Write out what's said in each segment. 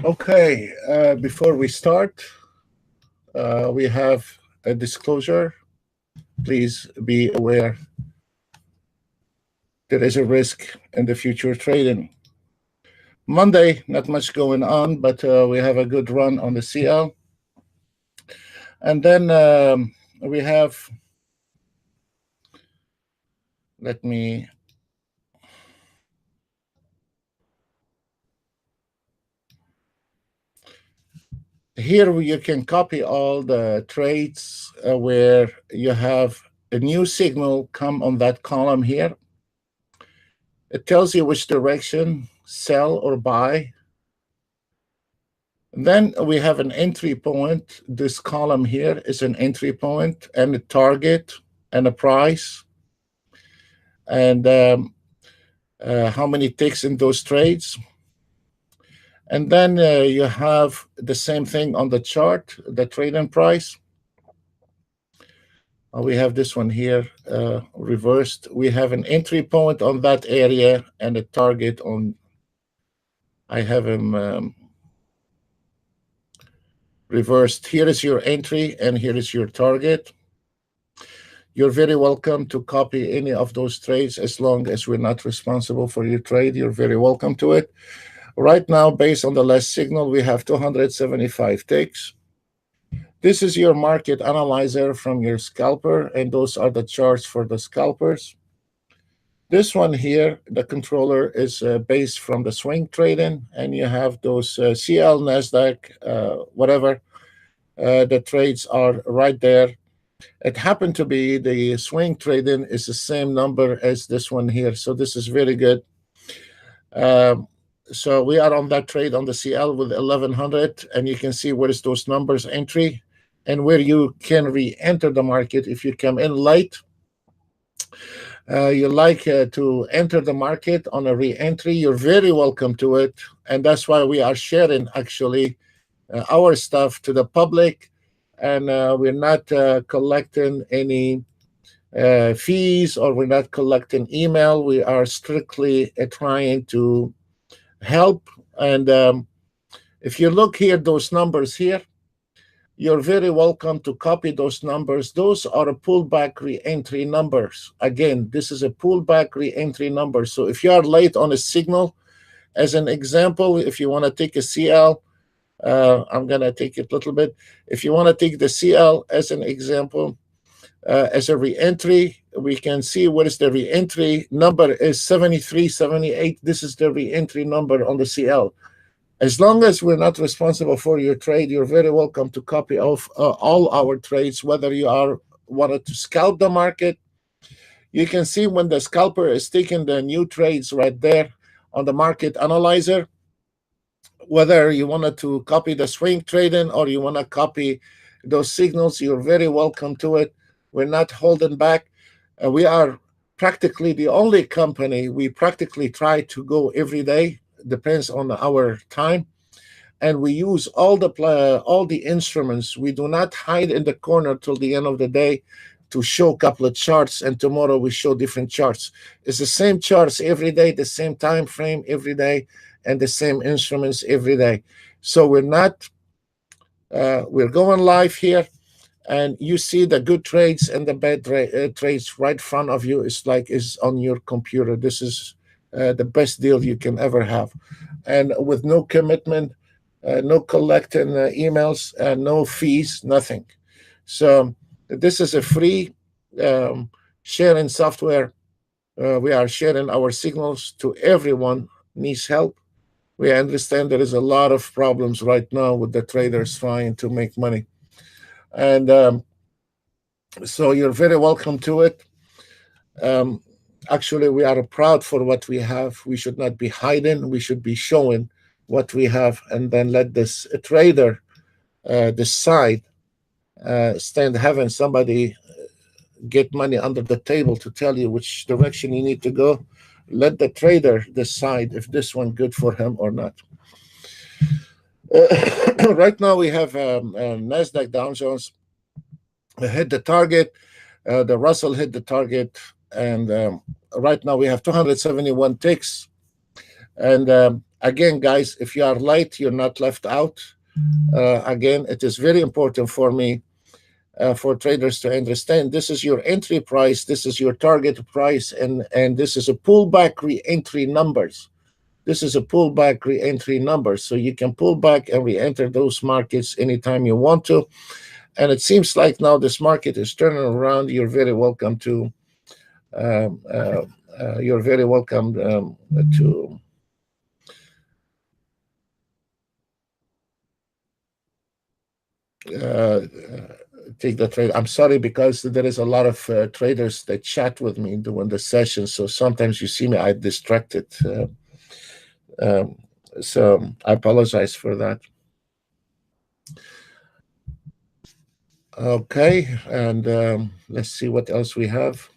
Okay, before we start, we have a disclosure. Please be aware there is a risk in the future trading. Monday, not much going on, but we have a good run on the CL. And then we have, let me, here you can copy all the trades where you have a new signal come on that column here. It tells you which direction, sell or buy. Then we have an entry point. This column here is an entry point and a target and a price. And how many ticks in those trades. And then you have the same thing on the chart, the trade-in price. We have this one here reversed. We have an entry point on that area and a target on, I have them reversed. Here is your entry and here is your target. You're very welcome to copy any of those trades as long as we're not responsible for your trade. You're very welcome to it. Right now, based on the last signal, we have 275 ticks. This is your market analyzer from your scalper, and those are the charts for the scalpers. This one here, the controller, is based from the swing trading, and you have those CL, NASDAQ, whatever. The trades are right there. It happened to be the swing trading is the same number as this one here, so this is very good. So we are on that trade on the CL with 1100, and you can see where is those numbers entry and where you can re-enter the market if you come in late. You like to enter the market on a re-entry, you're very welcome to it. And that's why we are sharing actually our stuff to the public. And we're not collecting any fees, or we're not collecting email. We are strictly trying to help. And if you look here, those numbers here, you're very welcome to copy those numbers. Those are a pullback re-entry numbers. Again, this is a pullback re-entry number. So if you are late on a signal, as an example, if you want to take a CL, I'm going to take it a little bit. If you want to take the CL as an example, as a re-entry, we can see what is the re-entry number is 7378. This is the re-entry number on the CL. As long as we're not responsible for your trade, you're very welcome to copy of all our trades, whether you are wanted to scalp the market. You can see when the scalper is taking the new trades right there on the market analyzer, whether you wanted to copy the swing trading or you want to copy those signals, you're very welcome to it. We're not holding back. We are practically the only company. We practically try to go every day. Depends on our time, and we use all the instruments. We do not hide in the corner till the end of the day to show a couple of charts, and tomorrow we show different charts. It's the same charts every day, the same time frame every day, and the same instruments every day. So we're not we're going live here, and you see the good trades and the bad trades right in front of you. It's like is on your computer. This is the best deal you can ever have, and with no commitment, no collecting emails, no fees, nothing. So this is a free sharing software. We are sharing our signals to everyone needs help. We understand there is a lot of problems right now with the traders trying to make money, and so you're very welcome to it. Actually, we are proud for what we have. We should not be hiding. We should be showing what we have, and then let this trader decide. Stand having somebody get money under the table to tell you which direction you need to go. Let the trader decide if this one good for him or not. Right now we have NASDAQ Dow Jones hit the target. The Russell hit the target, and right now we have 271 ticks. And again, guys, if you are light, you're not left out. Again, it is very important for me for traders to understand this is your entry price, this is your target price, and this is a pullback re-entry numbers. This is a pullback re-entry number, so you can pull back and re-enter those markets anytime you want to. And it seems like now this market is turning around. You're very welcome to. Um, uh, you're very welcome to. Uh, Take the trade. I'm sorry because there is a lot of traders that chat with me during the session, so sometimes you see me I distracted. Um, so I apologize for that. Okay, and let's see what else we have.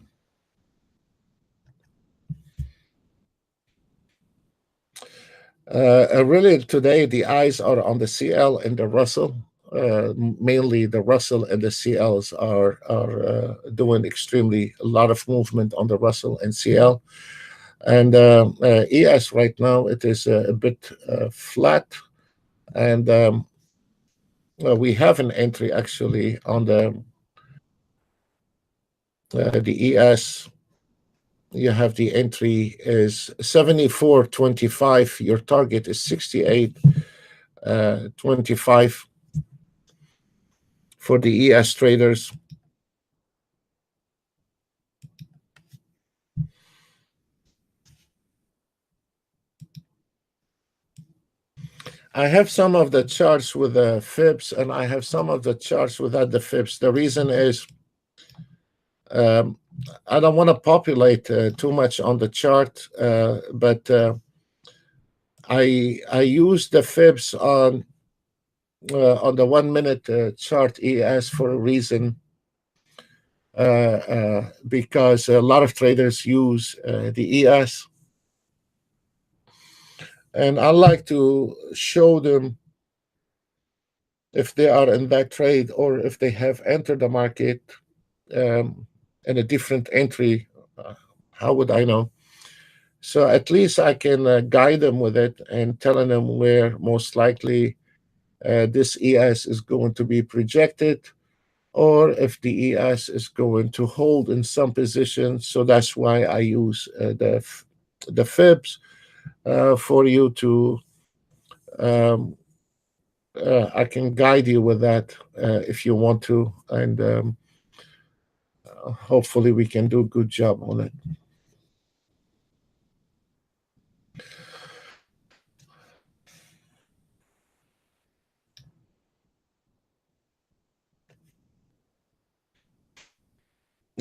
Really, today the eyes are on the CL and the Russell. Mainly the Russell and the CLs are doing extremely a lot of movement on the Russell and CL. And ES right now it is a bit flat, and we have an entry actually on the ES. You have the entry is 74.25. Your target is 68.25 for the ES traders. I have some of the charts with the fibs, and I have some of the charts without the fibs. The reason is um, I don't want to populate too much on the chart, but I use the fibs on the 1 minute chart ES for a reason, because a lot of traders use the ES, and I like to show them if they are in that trade or if they have entered the market in a different entry. How would I know? So at least I can guide them with it and telling them where most likely this ES is going to be projected, or if the ES is going to hold in some position. So that's why I use the fibs for you to. Um, I can guide you with that if you want to, and hopefully we can do a good job on it.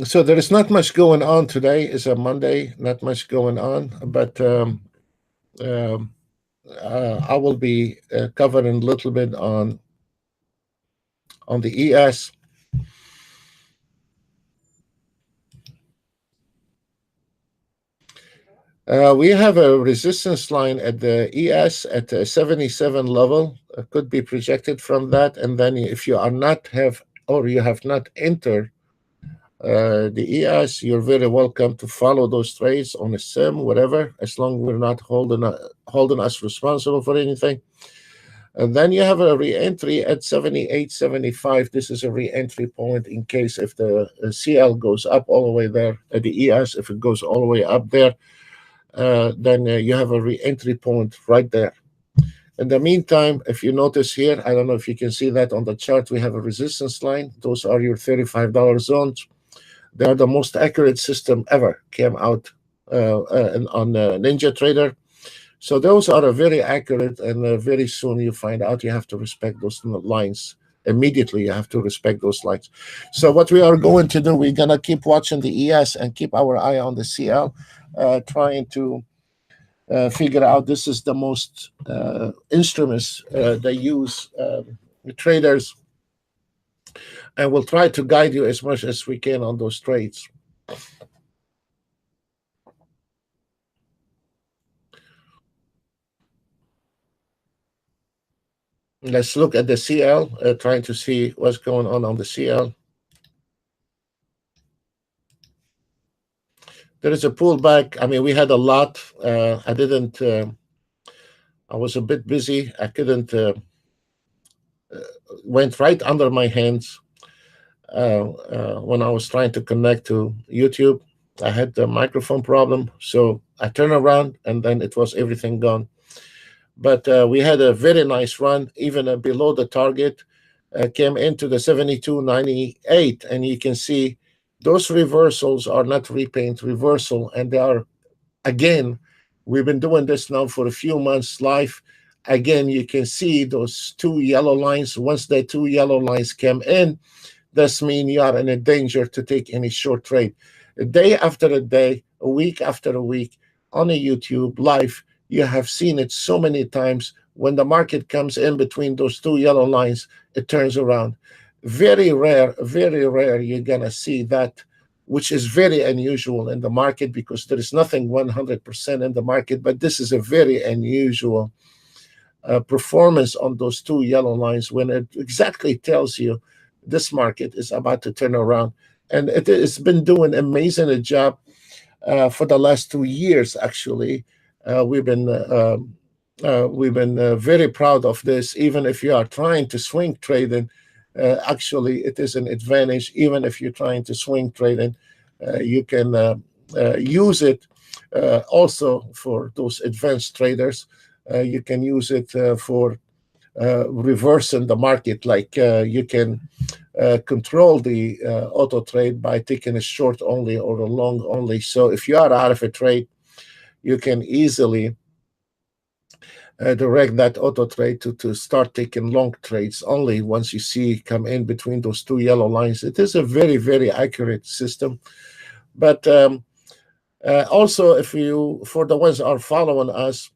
So there is not much going on today. It's a Monday, not much going on, but um, I will be covering a little bit on the ES. We have a resistance line at the ES at a 77 level. Could be projected from that, and then if you are not have or you have not entered the ES, you're very welcome to follow those trades on a sim, whatever, as long as we're not holding us responsible for anything. And then you have a re-entry at 78.75. This is a re-entry point in case if the CL goes up all the way there at the ES, if it goes all the way up there, then you have a re-entry point right there. In the meantime, if you notice here, I don't know if you can see that on the chart, we have a resistance line. Those are your $35 zones. They are the most accurate system ever came out on Ninja Trader. So those are very accurate, and very soon you find out you have to respect those lines. Immediately, you have to respect those lines. So what we are going to do, we're going to keep watching the ES and keep our eye on the CL, trying to figure out this is the most instruments they use, traders, and we'll try to guide you as much as we can on those trades. Let's look at the CL, trying to see what's going on the CL. there is a pullback. I mean, we had a lot. I didn't. I was a bit busy. I couldn't. Went right under my hands when I was trying to connect to YouTube. I had the microphone problem, so I turned around and then it was everything gone. But we had a very nice run, even below the target. Came into the 72.98, and you can see those reversals are not repaint reversal, and they are again. We've been doing this now for a few months live. Again, you can see those two yellow lines. Once the two yellow lines came in, this means you are in a danger to take any short trade. A day after a day, a week after a week, on a YouTube live, you have seen it so many times. When the market comes in between those two yellow lines, it turns around. Very rare, you're going to see that, which is very unusual in the market because there is nothing 100% in the market, but this is a very unusual performance on those two yellow lines when it exactly tells you this market is about to turn around. And it's been doing an amazing job for the last 2 years. Actually, we've been very proud of this. Even if you are trying to swing trading, actually, it is an advantage. Even if you're trying to swing trading, you can use it also for those advanced traders. You can use it for reversing the market, like you can control the auto trade by taking a short only or a long only. So if you are out of a trade, you can easily direct that auto trade to start taking long trades only once you see come in between those two yellow lines. It is a very accurate system. But also, if you, for the ones are following us,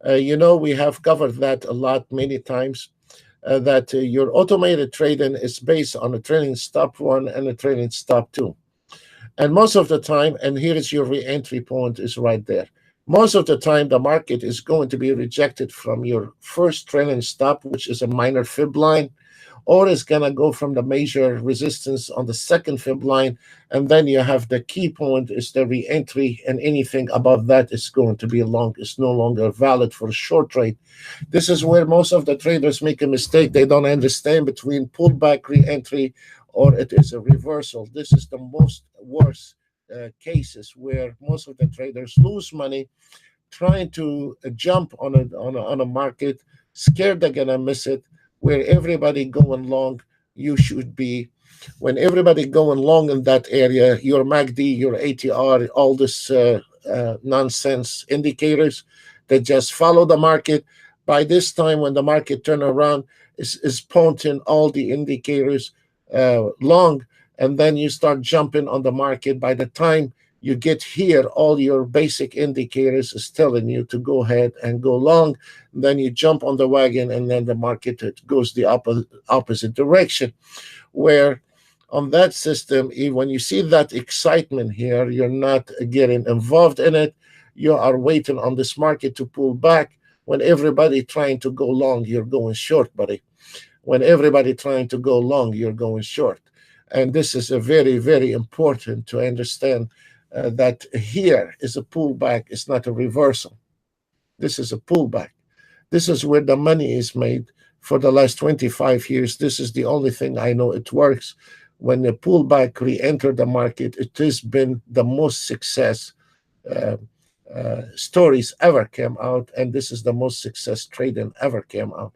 we have covered that a lot many times. That your automated trading is based on a trailing stop one and a trailing stop two. And most of the time, and here is your re-entry point is right there. Most of the time, the market is going to be rejected from your first trailing stop, which is a minor fib line, or it's going to go from the major resistance on the second fib line. And then you have the key point is the re-entry, and anything above that is going to be long. It's no longer valid for a short trade. This is where most of the traders make a mistake. They don't understand between pullback, re-entry, or it is a reversal. This is the most worst cases where most of the traders lose money trying to jump on a market, scared they're gonna miss it. Where everybody going long, you should be. When everybody going long in that area, your MACD, your ATR, all this nonsense indicators that just follow the market. By this time, when the market turn around, is pointing all the indicators long, and then you start jumping on the market. By the time you get here, all your basic indicators is telling you to go ahead and go long. Then you jump on the wagon, and then the market it goes the opposite direction. Where on that system, when you see that excitement here, you're not getting involved in it. You are waiting on this market to pull back. When everybody trying to go long, you're going short, buddy. When everybody trying to go long, you're going short. And this is a very important to understand that here is a pullback. It's not a reversal. This is a pullback. This is where the money is made for the last 25 years. This is the only thing I know it works. When the pullback re-enter the market, it has been the most success stories ever came out, and this is the most success trading ever came out.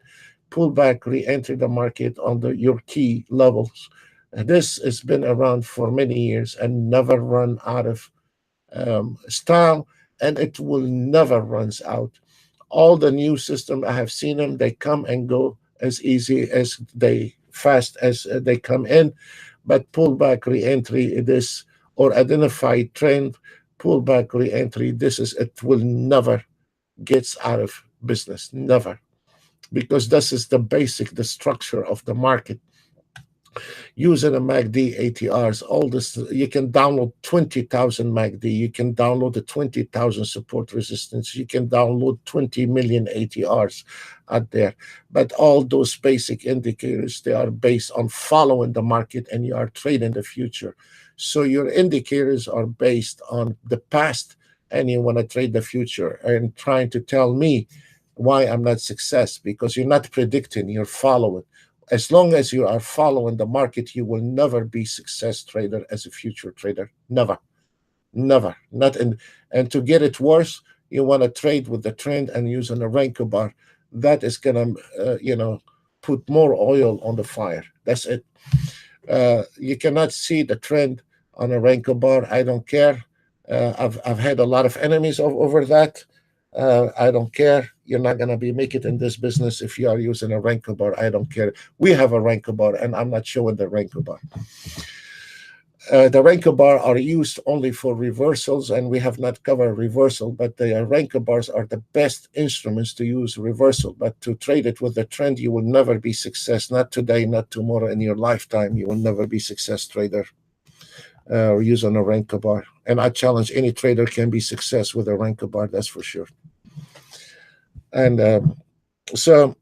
Pullback, re-enter the market on your key levels. This has been around for many years and never run out of style, and it will never runs out. All the new system I have seen them, they come and go as easy as they fast as they come in. But pullback re-entry, this or identified trend, pullback re-entry, this is it will never gets out of business, never, because this is the basic, the structure of the market. using a MACD ATRs, all this, you can download 20,000 MACD, you can download the 20,000 support resistance, you can download 20 million ATRs out there. But all those basic indicators, they are based on following the market and you are trading the future. So your indicators are based on the past and you want to trade the future and trying to tell me why I'm not success, because you're not predicting, you're following. As long as you are following the market, you will never be success trader as a future trader. Never, never. Not in. And to get it worse, you want to trade with the trend and using a Renko bar. That is gonna, put more oil on the fire. That's it. You cannot see the trend on a Renko bar. I don't care. I've had a lot of enemies over that. I don't care. You're not going to be make it in this business if you are using a Renko bar. I don't care. We have a Renko bar, and I'm not showing the Renko bar. The Renko bar are used only for reversals, and we have not covered reversal, but the Renko bars are the best instruments to use reversal. But to trade it with the trend, you will never be success. Not today, not tomorrow, in your lifetime. You will never be success trader using a Renko bar. And I challenge any trader can be success with a Renko bar, that's for sure. And so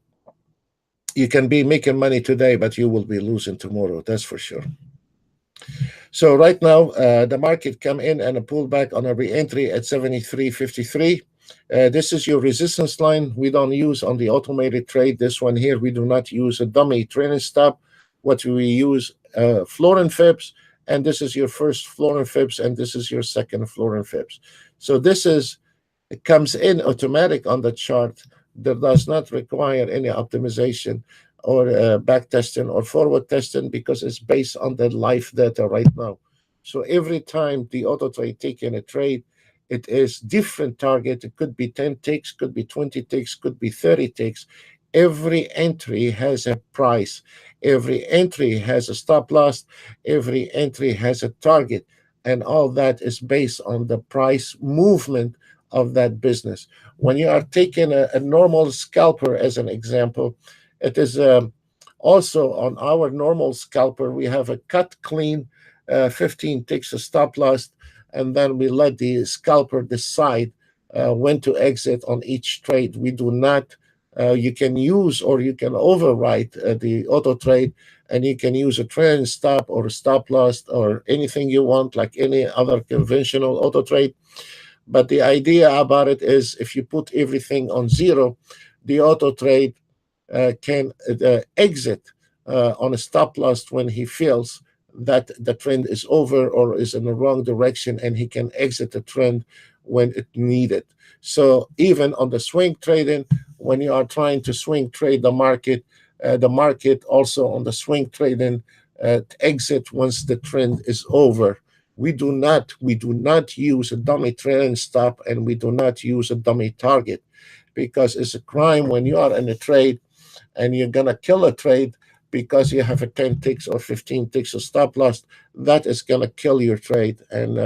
you can be making money today, but you will be losing tomorrow, that's for sure. So right now, the market come in and a pullback on a re-entry at 73.53. This is your resistance line. We don't use on the automated trade. This one here, we do not use a dummy trailing stop. What we use, floor and fibs, and this is your first floor and fibs, and this is your second floor and fibs. So this is, it comes in automatic on the chart that does not require any optimization or back testing or forward testing, because it's based on the live data right now. So every time the auto trade taking a trade, it is different target. It could be 10 ticks, could be 20 ticks, could be 30 ticks. Every entry has a price. Every entry has a stop loss. Every entry has a target. And all that is based on the price movement of that business. When you are taking a normal scalper as an example, it is also on our normal scalper, we have a cut clean, 15 ticks a stop loss, and then we let the scalper decide when to exit on each trade. We do not, you can use or you can override the auto trade, and you can use a trailing stop or a stop loss or anything you want, like any other conventional auto trade. But the idea about it is if you put everything on zero, the auto trade can exit on a stop loss when he feels that the trend is over or is in the wrong direction, and he can exit the trend when it needed. So even on the swing trading, when you are trying to swing trade the market also on the swing trading exit once the trend is over. We do not use a dummy trailing stop, and we do not use a dummy target, because it's a crime when you are in a trade and you're going to kill a trade because you have a 10 ticks or 15 ticks of stop loss. That is going to kill your trade. And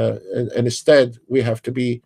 instead, we have to be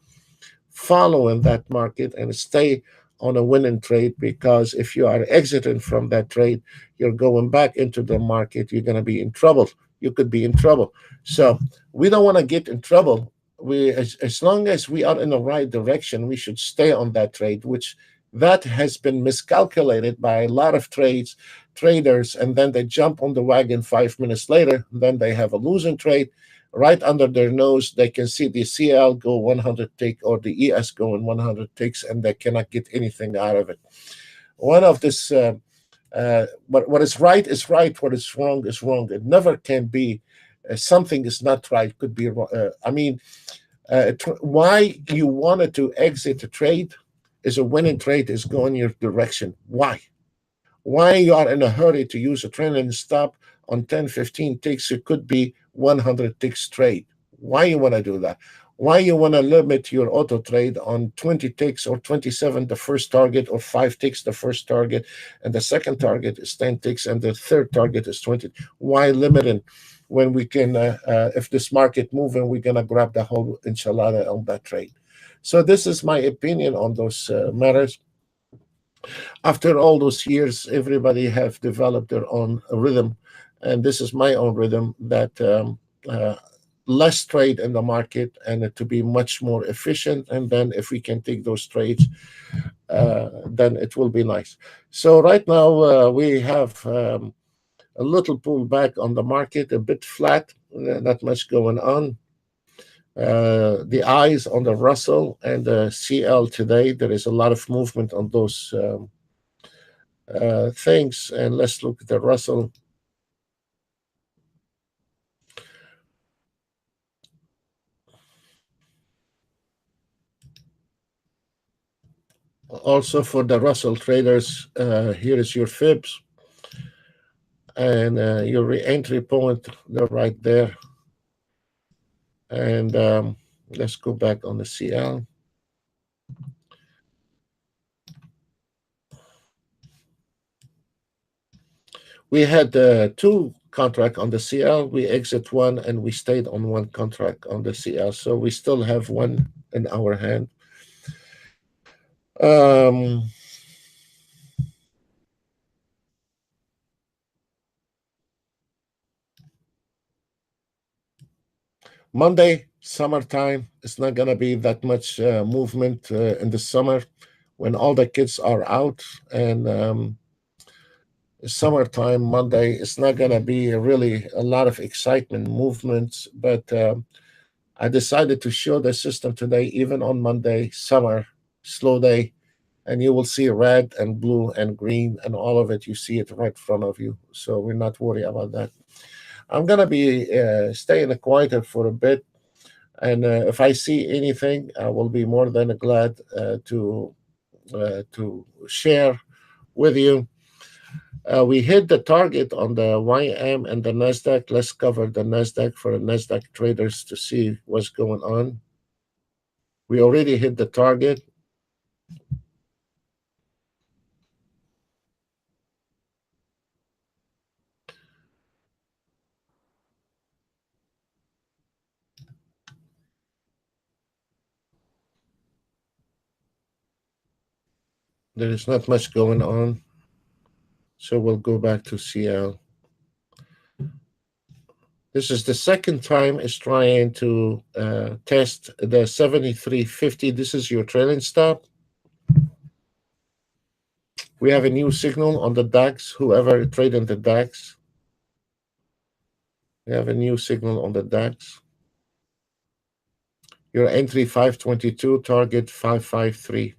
following that market and stay on a winning trade, because if you are exiting from that trade, you're going back into the market, you're going to be in trouble. You could be in trouble. So we don't want to get in trouble. As long as we are in the right direction, we should stay on that trade, which that has been miscalculated by a lot of traders, and then they jump on the wagon 5 minutes later, then they have a losing trade right under their nose. They can see the CL go 100 tick or the ES go in 100 ticks, and they cannot get anything out of it. One of this, what is right is right, what is wrong is wrong. It never can be something is not right, could be wrong. Why you wanted to exit a trade is a winning trade is going your direction. Why you are in a hurry to use a trailing stop on 10, 15 ticks? It could be 100 ticks trade. Why you want to do that? Why you want to limit your auto trade on 20 ticks or 27 the first target, or 5 ticks the first target, and the second target is 10 ticks, and the third target is 20? Why limiting when we can, if this market moving, we're going to grab the whole enchilada on that trade? So this is my opinion on those matters. After all those years, everybody have developed their own rhythm, and this is my own rhythm, that uh, less trade in the market and to be much more efficient. And then if we can take those trades, then it will be nice. So right now we have a little pullback on the market, a bit flat, not much going on. The eyes on the Russell and the CL today, there is a lot of movement on those things. And let's look at the Russell. Also for the Russell traders, here is your fibs and your re-entry point. They're right there. And let's go back on the CL. We had two contract on the CL. We exit one and we stayed on one contract on the CL. So we still have one in our hand. Um, Monday, summertime. It's not going to be that much movement in the summer when all the kids are out. And summertime, Monday, it's not going to be really a lot of excitement, movements. But I decided to show the system today, even on Monday, summer, slow day. And you will see red and blue and green and all of it. You see it right in front of you. So we're not worried about that. I'm going to be staying quieter for a bit. And if I see anything, I will be more than glad to share with you. We hit the target on the YM and the Nasdaq. Let's cover the Nasdaq for the Nasdaq traders to see what's going on. We already hit the target. There is not much going on. So we'll go back to CL. This is the second time it's trying to test the 73.50. This is your trailing stop. We have a new signal on the DAX. Whoever traded the DAX, we have a new signal on the DAX. Your entry 522, target 553.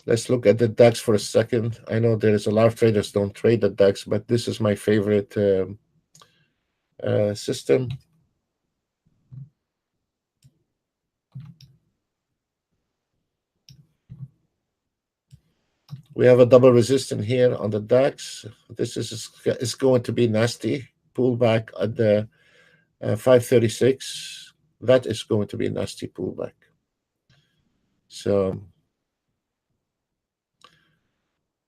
Let's look at the DAX for a second. I know there is a lot of traders don't trade the DAX, but this is my favorite system. We have a double resistance here on the DAX. This is going to be nasty. Pullback at the 536. That is going to be a nasty pullback. So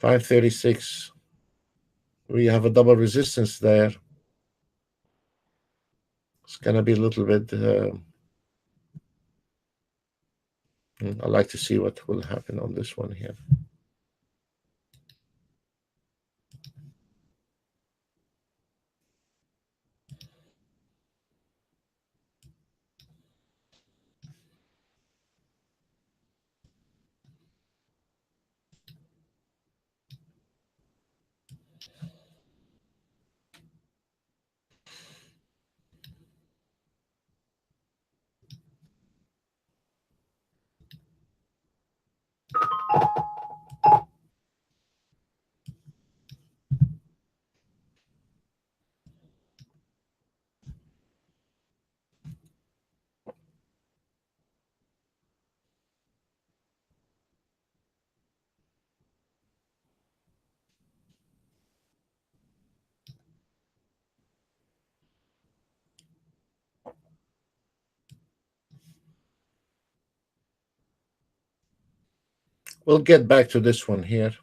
536. We have a double resistance there. It's going to be a little bit. I'd like to see what will happen on this one here. We'll get back to this one here.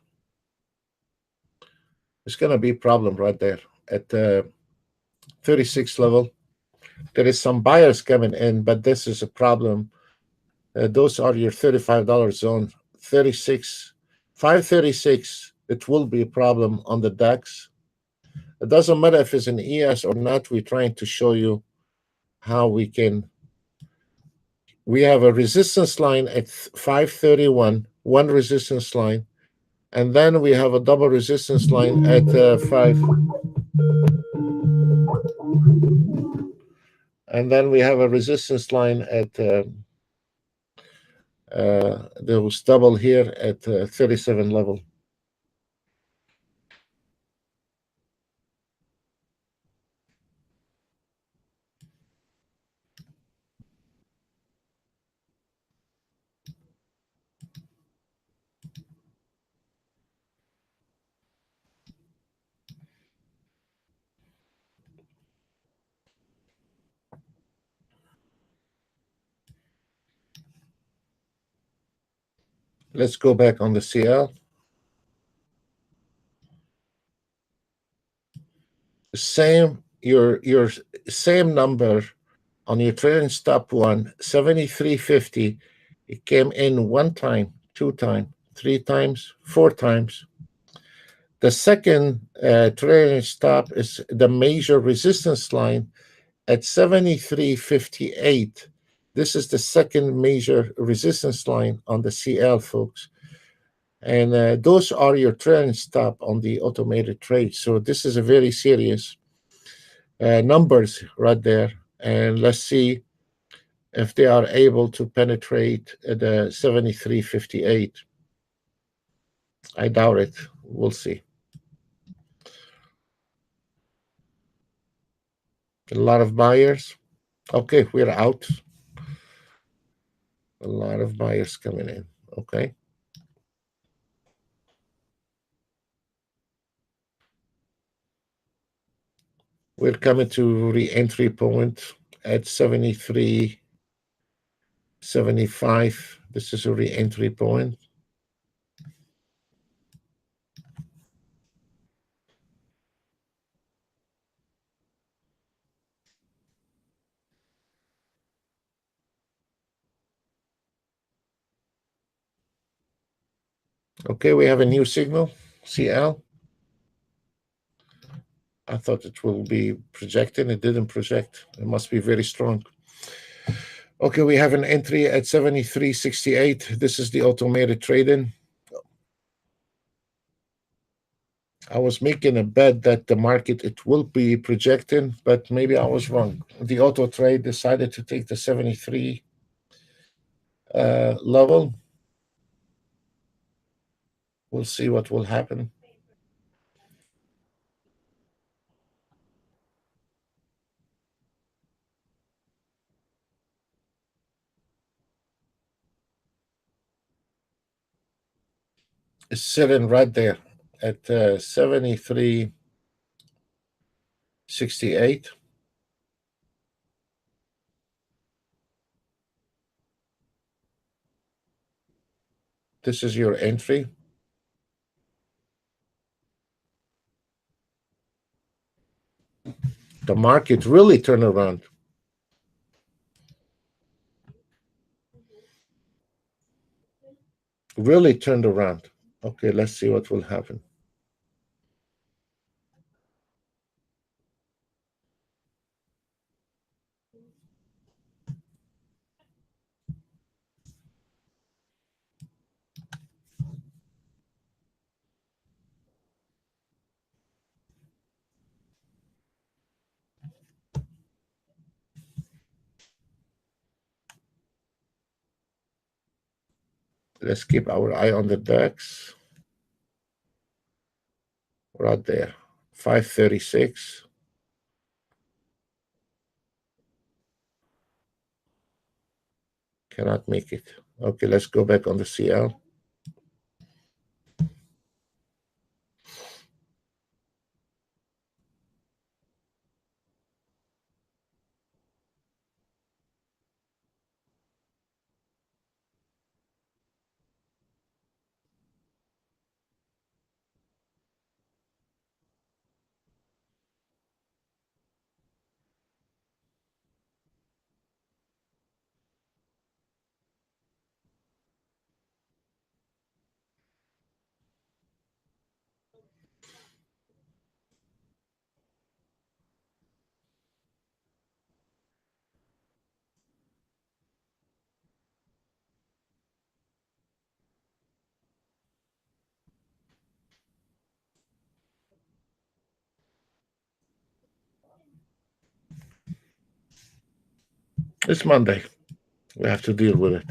It's going to be a problem right there at 36 level. There is some buyers coming in, but this is a problem. Those are your $35 zone. 36, 536. It will be a problem on the DAX. It doesn't matter if it's an ES or not. We're trying to show you how we can. We have a resistance line at 531, one resistance line, and then we have a double resistance line at 5. And then we have a resistance line at there was double here at 37 level. Let's go back on the CL. Your same number on your trailing stop one, 73.50. It came in one time, two times, three times, four times. The second trailing stop is the major resistance line at 73.58. This is the second major resistance line on the CL, folks. And those are your trailing stop on the automated trade. So this is a very serious numbers right there. And let's see if they are able to penetrate the 73.58. I doubt it. We'll see. A lot of buyers. Okay, we're out. A lot of buyers coming in. Okay. We're coming to re-entry point at 73.75. This is a re-entry point. Okay, we have a new signal, CL. I thought it will be projecting. It didn't project. It must be very strong. Okay, we have an entry at 73.68. This is the automated trading. I was making a bet that the market, it will be projecting, but maybe I was wrong. The auto trade decided to take the 73 level. We'll see what will happen. It's sitting right there at 73.68. This is your entry. The market really turned around. Really turned around. Okay, let's see what will happen. Let's keep our eye on the DAX. Right there, 536. Cannot make it. Okay, let's go back on the CL. It's Monday. We have to deal with it.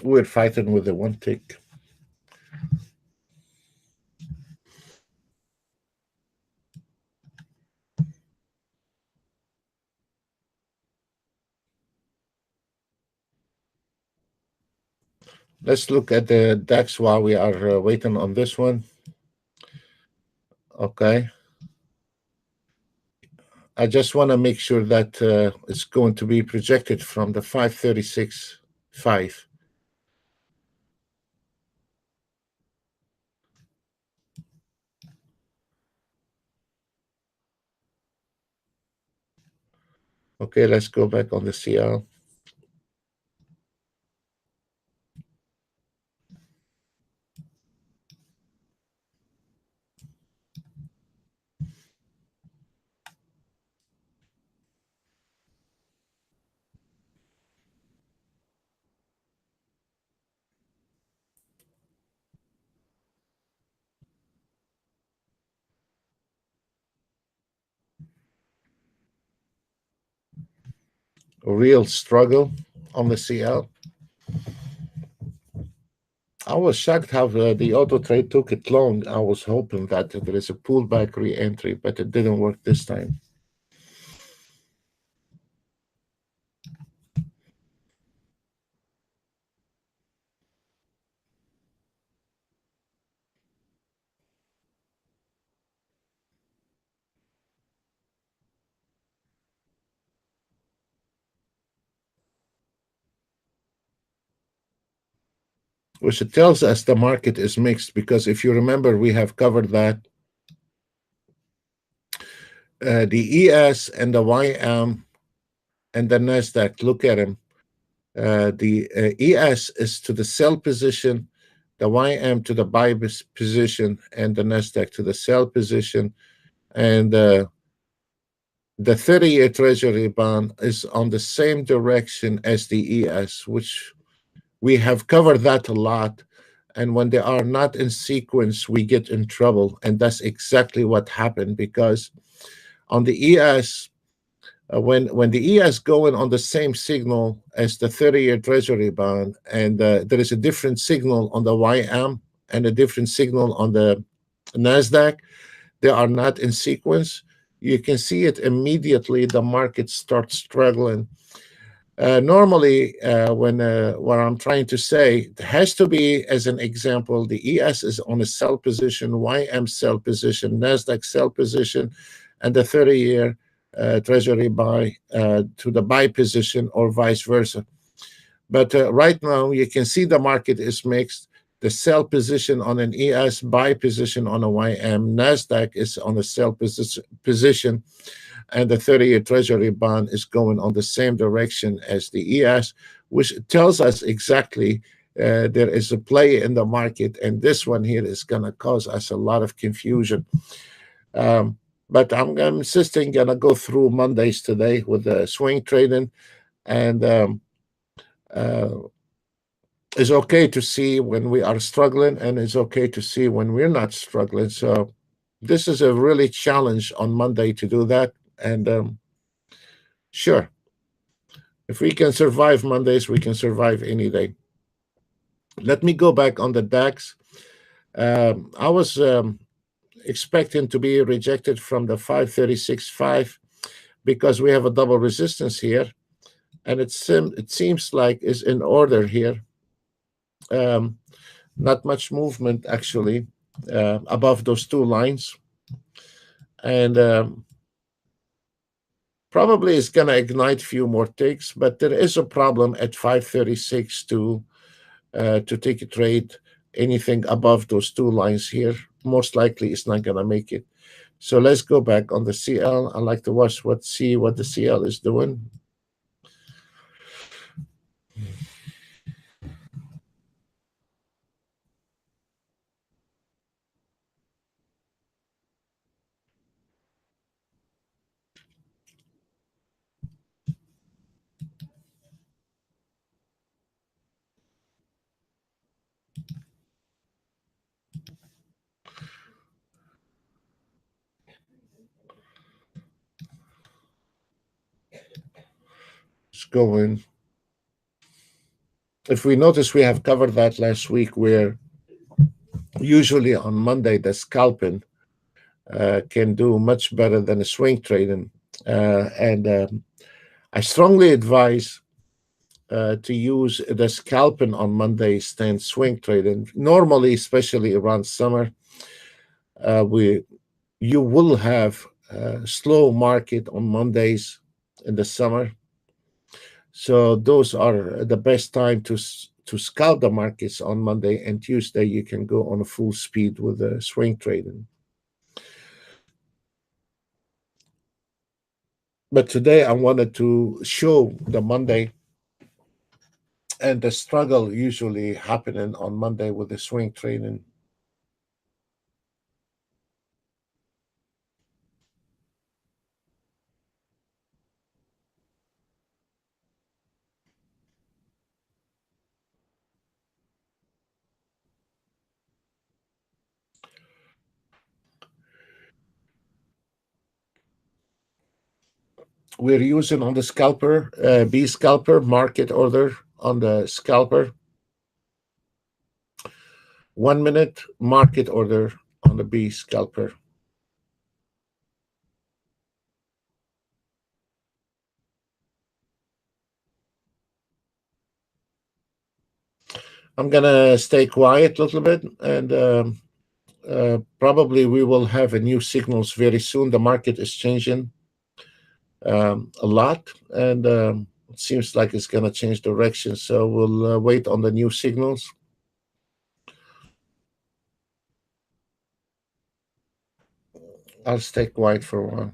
We're fighting with the one tick. Let's look at the DAX while we are waiting on this one. Okay. I just want to make sure that it's going to be projected from the 536.5. Okay, let's go back on the CL. A real struggle on the CL. I was shocked how the auto trade took it long. I was hoping that there is a pullback re-entry, but it didn't work this time. Which it tells us the market is mixed, because if you remember, we have covered that the ES and the YM and the NASDAQ, look at them. The ES is to the sell position, the YM to the buy position, and the NASDAQ to the sell position. And the 30-year Treasury bond is on the same direction as the ES, which we have covered that a lot. And when they are not in sequence, we get in trouble. And that's exactly what happened, because on the ES, when the ES going on the same signal as the 30-year Treasury bond, and there is a different signal on the YM and a different signal on the NASDAQ, they are not in sequence. You can see it immediately. The market starts struggling. Normally, when what I'm trying to say, it has to be, as an example, the ES is on a sell position, YM sell position, NASDAQ sell position, and the 30-year Treasury buy to the buy position, or vice versa. But right now, you can see the market is mixed. The sell position on an ES, buy position on a YM, NASDAQ is on a sell position, and the 30-year Treasury bond is going on the same direction as the ES, which tells us exactly there is a play in the market, and this one here is going to cause us a lot of confusion. But I'm insisting going to go through Mondays today with the swing trading, and uh, it's okay to see when we are struggling, and it's okay to see when we're not struggling. So This is a really challenge on Monday to do that. And sure, if we can survive Mondays, we can survive any day. Let me go back on the DAX. I was expecting to be rejected from the 536.5 because we have a double resistance here, and it seems like it's in order here. Um, Not much movement actually above those two lines, and probably it's going to ignite a few more ticks. But there is a problem at 536 to take a trade. Anything above those two lines here, most likely it's not going to make it. So let's go back on the CL. I like to see what the CL is doing. It's going. If we notice, we have covered that last week, where usually on Monday the scalping can do much better than a swing trading, and I strongly advise to use the scalping on Mondays than swing trading. Normally, especially around summer, we you will have a slow market on Mondays in the summer. So those are the best time to scalp the markets on Monday and Tuesday. You can go on a full speed with the swing trading. But today I wanted to show the Monday and the struggle usually happening on Monday with the swing trading. We're using on the scalper, B scalper, market order on the scalper. 1 minute market order on the B scalper. I'm gonna stay quiet a little bit, and probably we will have a new signals very soon. The market is changing a lot, and it seems like it's gonna change direction. So we'll wait on the new signals. I'll stay quiet for a while.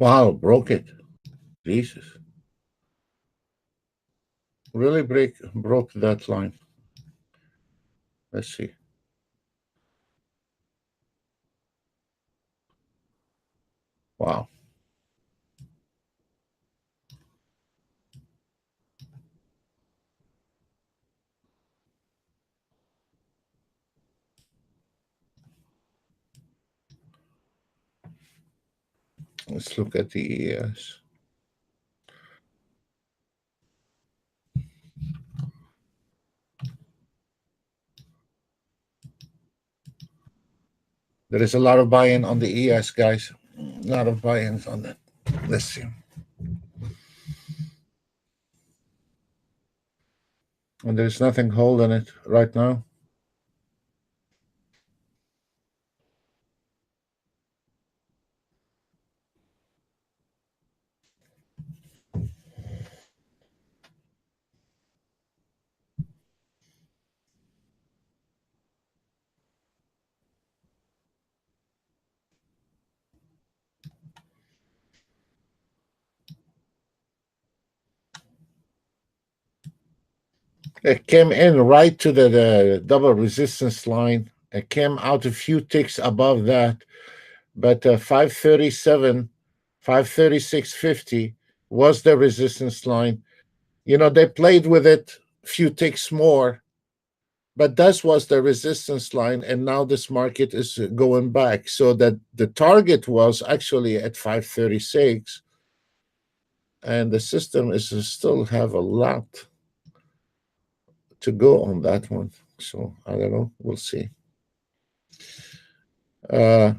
Wow, broke it. Jesus. Really broke that line. Let's see. Wow. Let's look at the ES. There is a lot of buy-in on the ES, guys. A lot of buy-ins on that. Let's see. And there's nothing holding it right now. It came in right to the double resistance line. It came out a few ticks above that, but 537, 536.50 was the resistance line. They played with it a few ticks more, but that was the resistance line, and now this market is going back. So that the target was actually at 536, and the system is still have a lot to go on that one. So I don't know. We'll see. The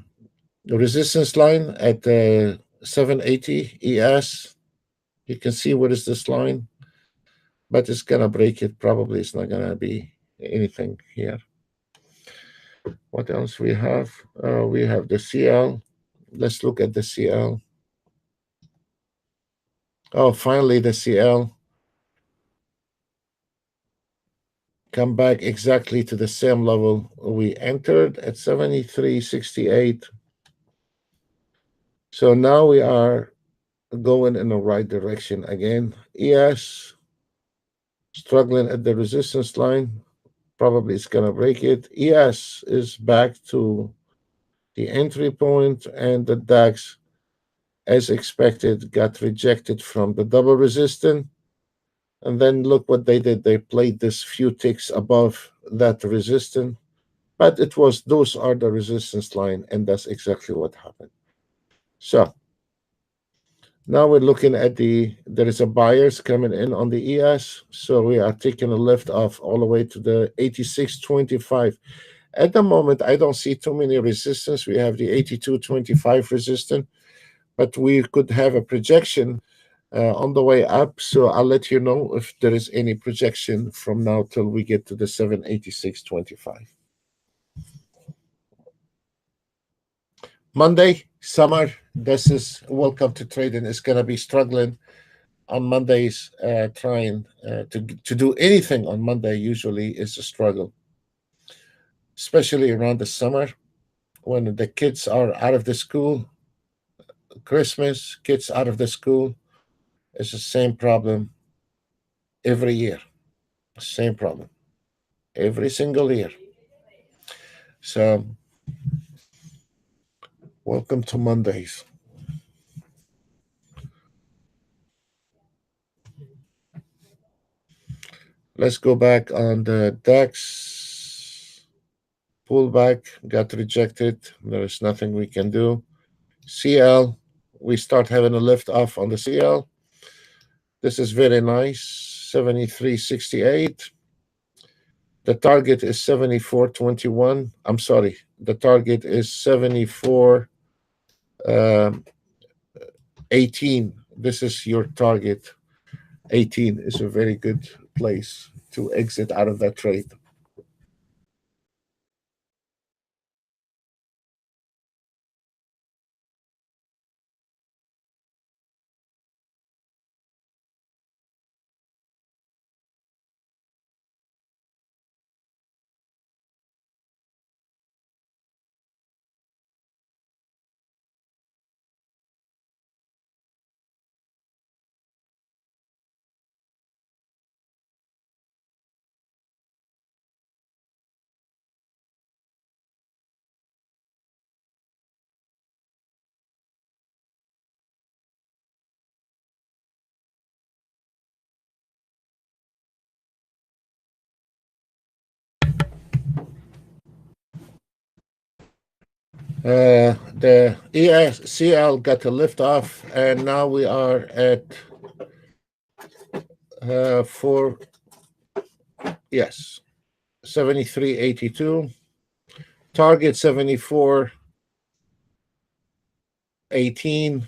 resistance line at 780 ES. You can see what is this line, but it's gonna break it. Probably it's not gonna be anything here. What else we have? We have the CL. Let's look at the CL. Oh, finally the CL come back exactly to the same level we entered at 73.68. So now we are going in the right direction again. ES struggling at the resistance line. Probably it's going to break it. ES is back to the entry point, and the DAX, as expected, got rejected from the double resistance. And then look what they did. They played this few ticks above that resistance, but those are the resistance line, and that's exactly what happened. So now we're looking at there is a buyers coming in on the ES. So we are taking a lift off all the way to the 86.25. At the moment, I don't see too many resistance. We have the 82.25 resistance, but we could have a projection on the way up. So I'll let you know if there is any projection from now till we get to the 786.25. Monday, summer. This is welcome to trading. It's going to be struggling on Mondays. Trying to do anything on Monday usually is a struggle, especially around the summer when the kids are out of the school. Christmas, kids out of the school. It's the same problem every year. Same problem every single year. So, welcome to Mondays. Let's go back on the DAX. Pullback got rejected. There is nothing we can do. CL, we start having a lift off on the CL. This is very nice. 73.68. The target is 74.21. I'm sorry. The target is 74. 18. This is your target. 18 is a very good place to exit out of that trade. The ESCL got a lift off, and now we are at for yes 73.82, target 74.18.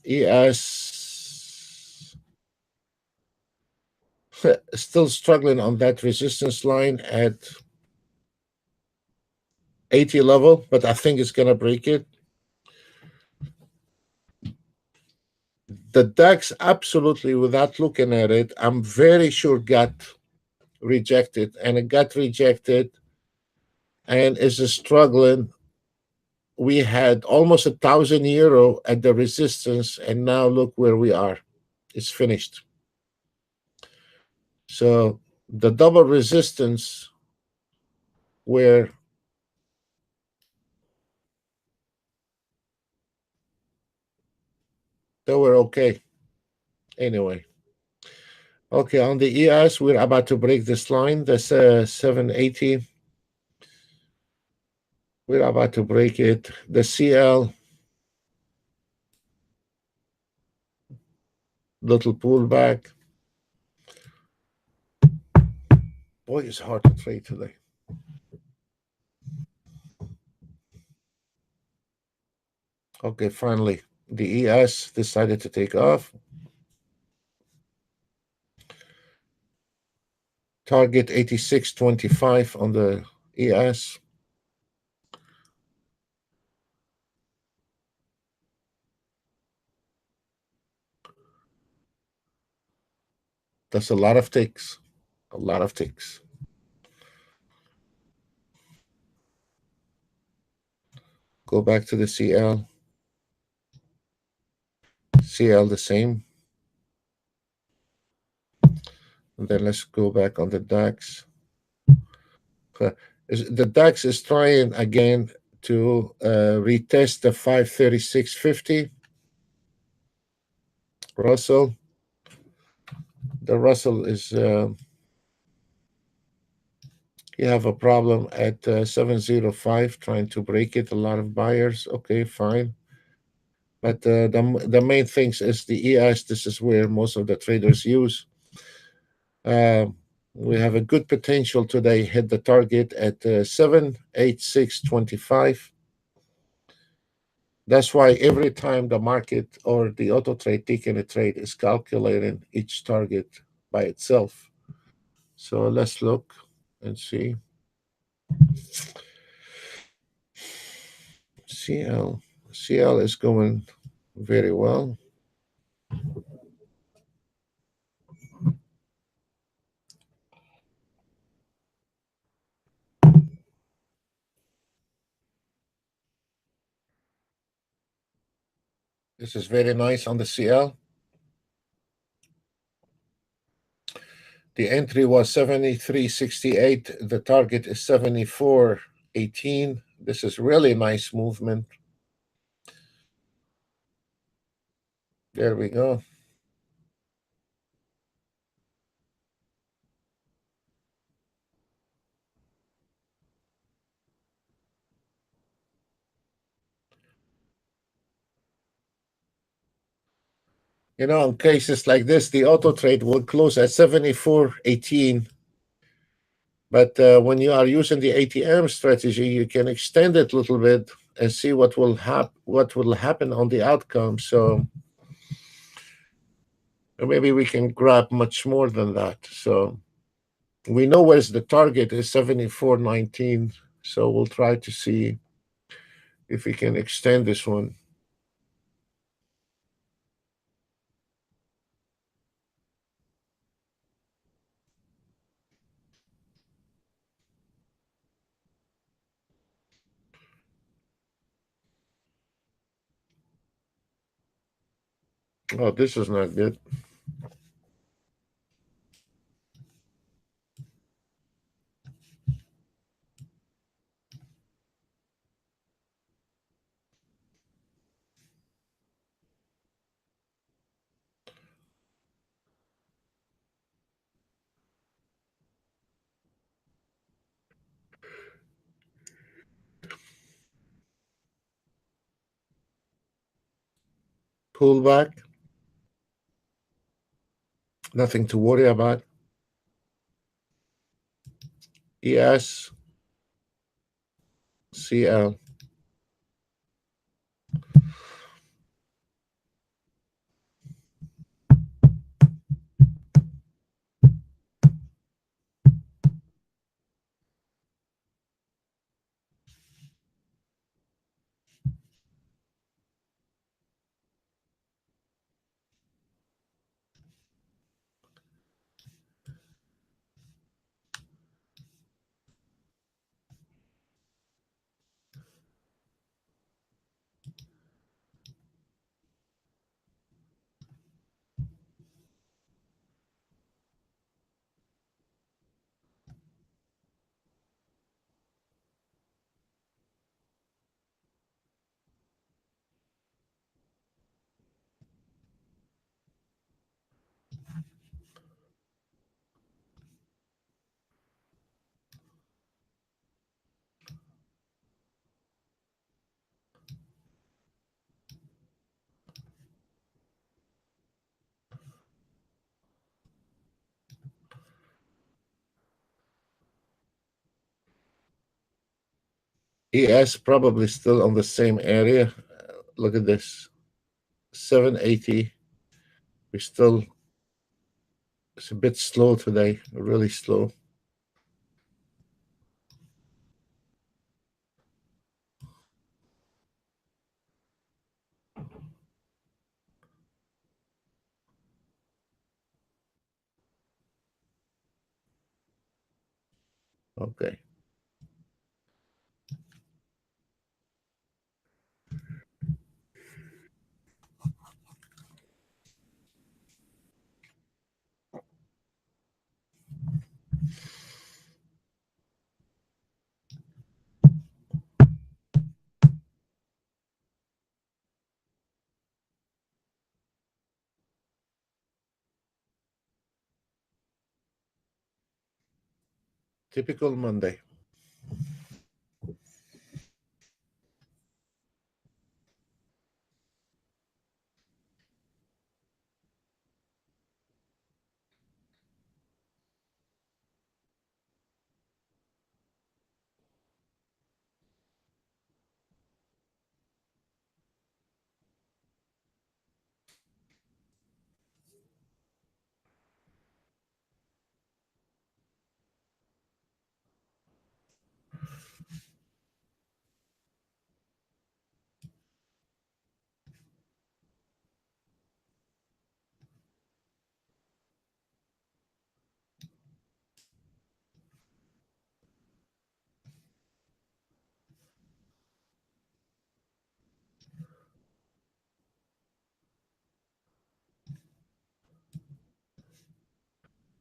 ES still struggling on that resistance line at 80 level, but I think it's gonna break it. The DAX, absolutely, without looking at it, I'm very sure got rejected, and it got rejected and is struggling. We had almost €1,000 at the resistance, and now look where we are. It's finished. So the double resistance where they were okay. Anyway, okay, on the ES, we're about to break this line. That's 780. We're about to break it. The CL, little pullback. Boy, it's hard to trade today. Okay, finally, the ES decided to take off. Target 86.25 on the ES. That's a lot of ticks. A lot of ticks. Go back to the CL. CL the same. And then let's go back on the DAX. The DAX is trying again to retest the 536.50. Russell. The Russell is, you have a problem at 705, trying to break it. A lot of buyers. Okay, fine. But the main things is the ES. This is where most of the traders use. We have a good potential today. Hit the target at 786.25. That's why every time the market or the auto trade taking a trade is calculating each target by itself. So let's look and see. CL. CL is going very well. This is very nice on the CL. The entry was 73.68. The target is 74.18. This is really nice movement. There we go. In cases like this, the auto trade will close at 74.18. But when you are using the ATM strategy, you can extend it a little bit and see what will happen on the outcome. So maybe we can grab much more than that. So we know where's the target is 74.19. So we'll try to see if we can extend this one. Oh, this is not good. pullback, nothing to worry about. ES, CL. ES probably still on the same area. Look at this, 780. We're still, it's a bit slow today, really slow. Okay. Typical Monday.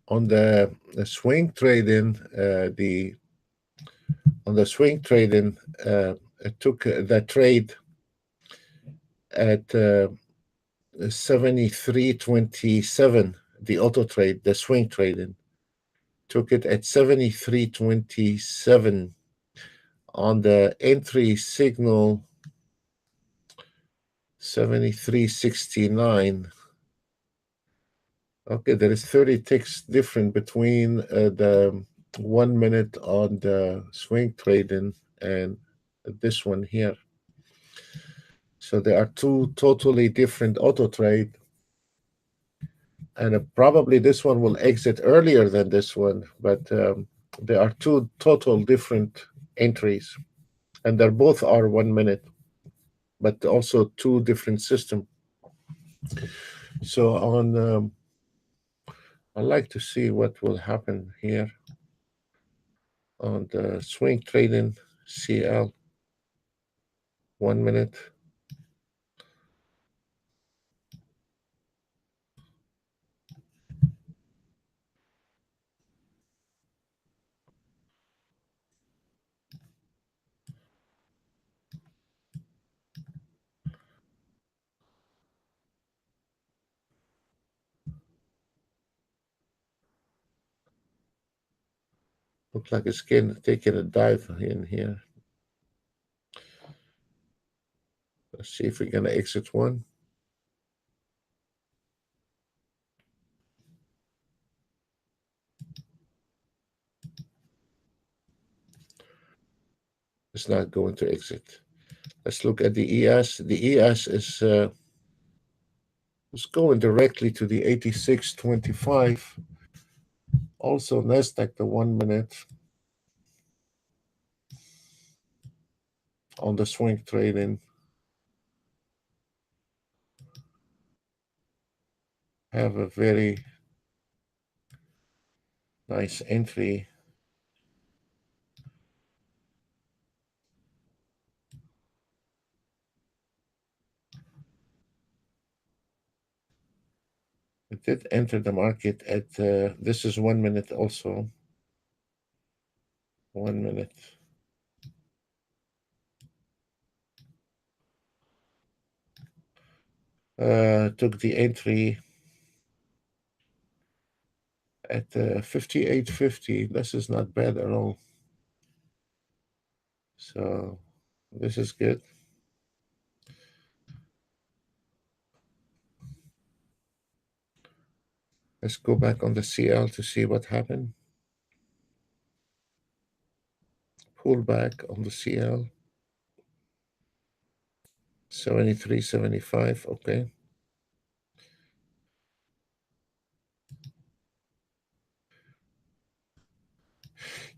On the swing trading, it took the trade at 73.27. The auto trade, the swing trading, took it at 73.27 on the entry signal. 73.69. Okay, there is 30 ticks different between the 1 minute on the swing trading and this one here. So there are two totally different auto trade, and probably this one will exit earlier than this one, but there are two total different entries, and they're both are 1 minute, but also two different systems. So on I'd like to see what will happen here on the swing trading CL. 1 minute. Looks like it's taking a dive in here. Let's see if we're going to exit one. It's not going to exit. Let's look at the ES. The ES is going directly to the 86.25. Also, Nasdaq, the 1 minute on the swing trading, have a very nice entry. It did enter the market at, this is 1 minute also. 1 minute. Took the entry at 58.50. This is not bad at all. So this is good. Let's go back on the CL to see what happened. Pull back on the CL. 73.75. Okay.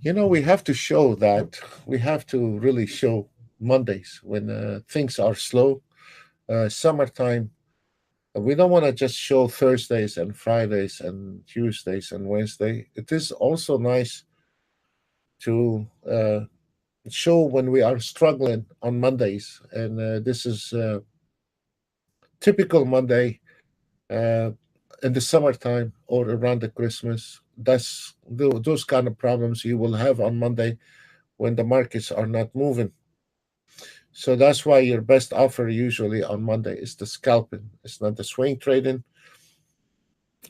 We have to show that. We have to really show Mondays when things are slow. Summertime, we don't want to just show Thursdays and Fridays and Tuesdays and Wednesday. It is also nice to show when we are struggling on Mondays, and this is typical Monday uh, in the summertime or around the Christmas. That's those kind of problems you will have on Monday when the markets are not moving. So that's why your best offer usually on Monday is the scalping. It's not the swing trading.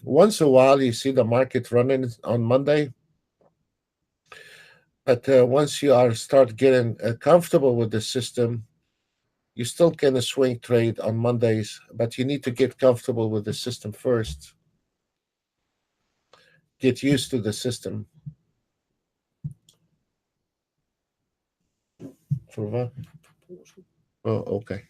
Once a while, you see the market running on Monday, but once you are start getting comfortable with the system, you still can swing trade on Mondays, but you need to get comfortable with the system first. Get used to the system. For what? Oh, okay.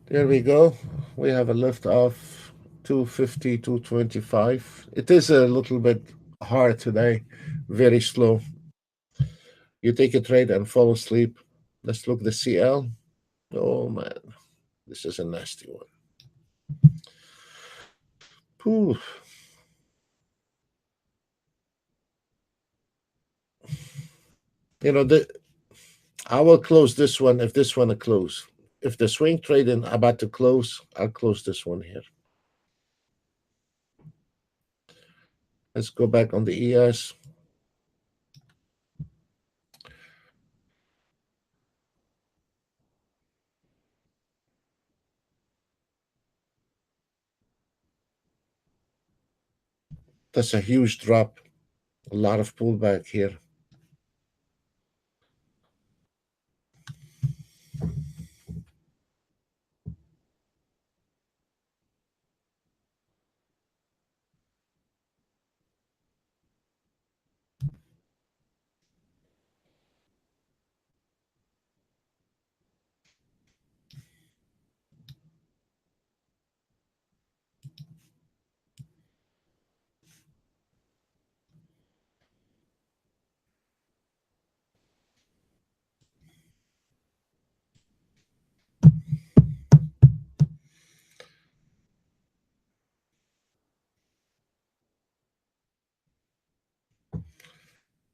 There we go. We have a lift off 250, 225. It is a little bit hard today, very slow. You take a trade and fall asleep. Let's look at the CL. Oh man, this is a nasty one. Whew. The I will close this one if this one will close. If the swing trading about to close, I'll close this one here. Let's go back on the ES. That's a huge drop. A lot of pullback here.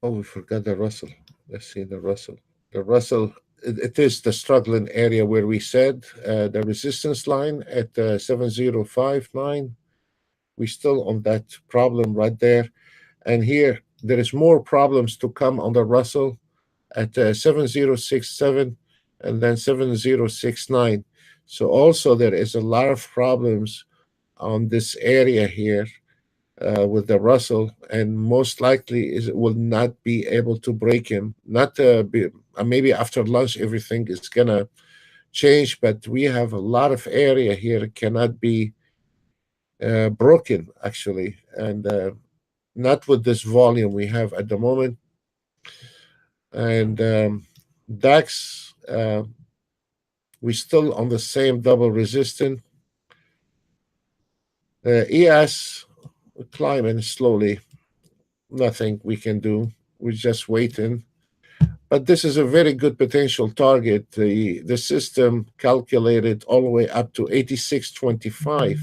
Oh, we forgot the Russell. Let's see the Russell. The Russell, it is the struggling area where we said the resistance line at 7059. We still on that problem right there. And here, there is more problems to come on the Russell at 7067. and then 7069. So also there is a lot of problems on this area here with the Russell, and most likely is it will not be able to break him. Not maybe after lunch everything is gonna change, but we have a lot of area here cannot be broken actually, and not with this volume we have at the moment. And DAX, we still on the same double resistance. ES climbing slowly, nothing we can do. We're just waiting. But this is a very good potential target. The system calculated all the way up to 86.25.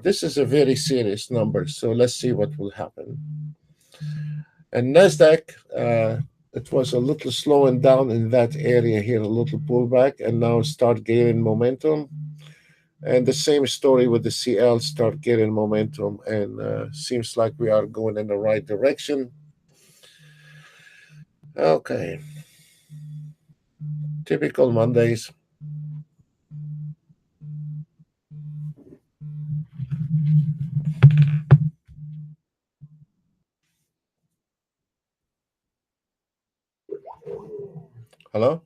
This is a very serious number. So let's see what will happen. And Nasdaq, it was a little slowing down in that area here, a little pullback, and now start gaining momentum. And the same story with the CL, start getting momentum, and seems like we are going in the right direction. Okay, typical Mondays. Hello?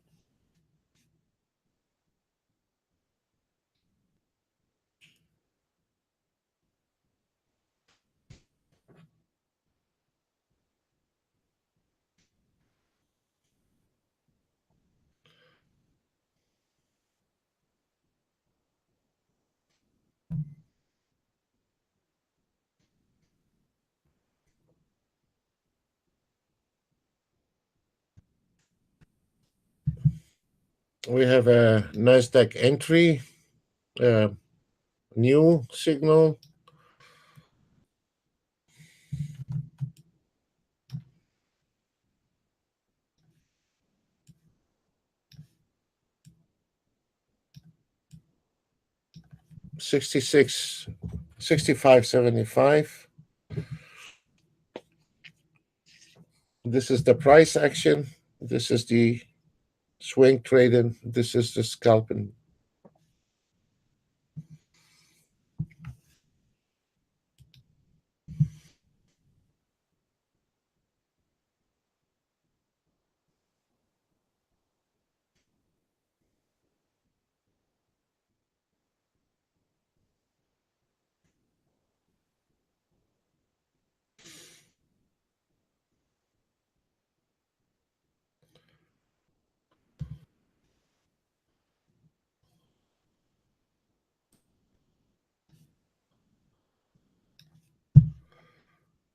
We have a Nasdaq entry, uh, new signal, 66, 65.75. This is the price action. This is the swing trading. This is the scalping.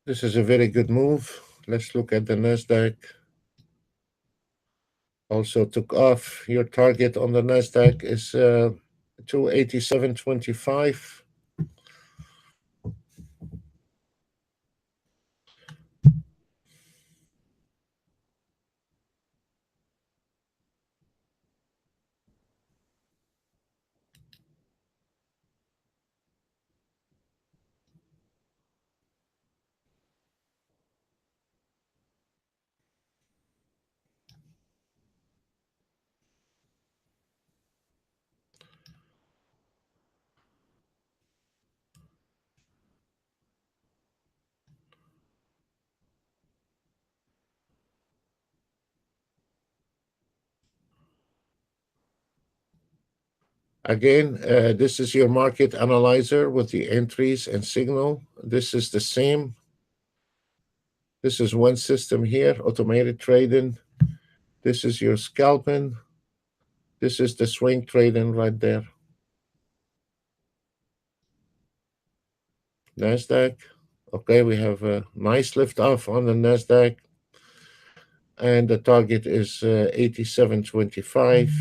This is a very good move. Let's look at the Nasdaq. Also took off. Your target on the Nasdaq is 287.25. Again, this is your market analyzer with the entries and signal. This is the same. This is one system here, automated trading. This is your scalping. This is the swing trading right there. Nasdaq. Okay, we have a nice lift off on the Nasdaq, and the target is 87.25.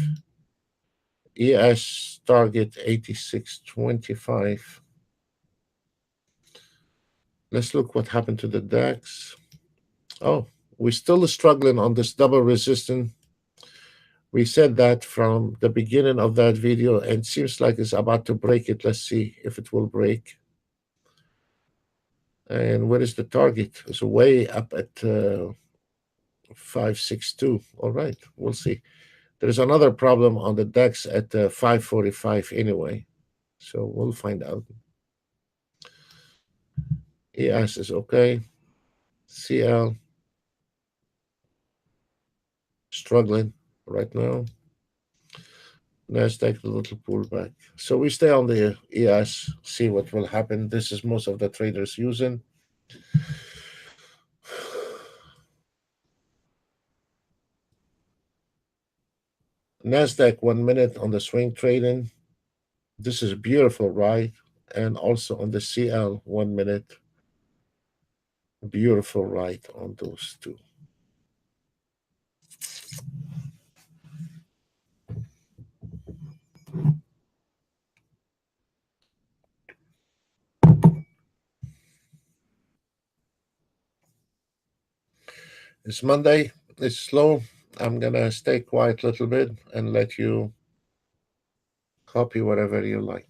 ES target 86.25. Let's look what happened to the DAX. Oh, we're still struggling on this double resistance. We said that from the beginning of that video, and it seems like it's about to break it. Let's see if it will break. And where is the target? It's way up at 562. All right, we'll see. There's another problem on the DEX at 545 anyway. So we'll find out. ES is okay. CL struggling right now. Nasdaq a little pullback. So we stay on the ES, see what will happen. This is most of the traders using. Nasdaq 1 minute on the swing trading. This is beautiful, right? And also on the CL 1 minute. Beautiful, right, on those two. It's Monday. It's slow. I'm gonna stay quiet a little bit and let you copy whatever you like.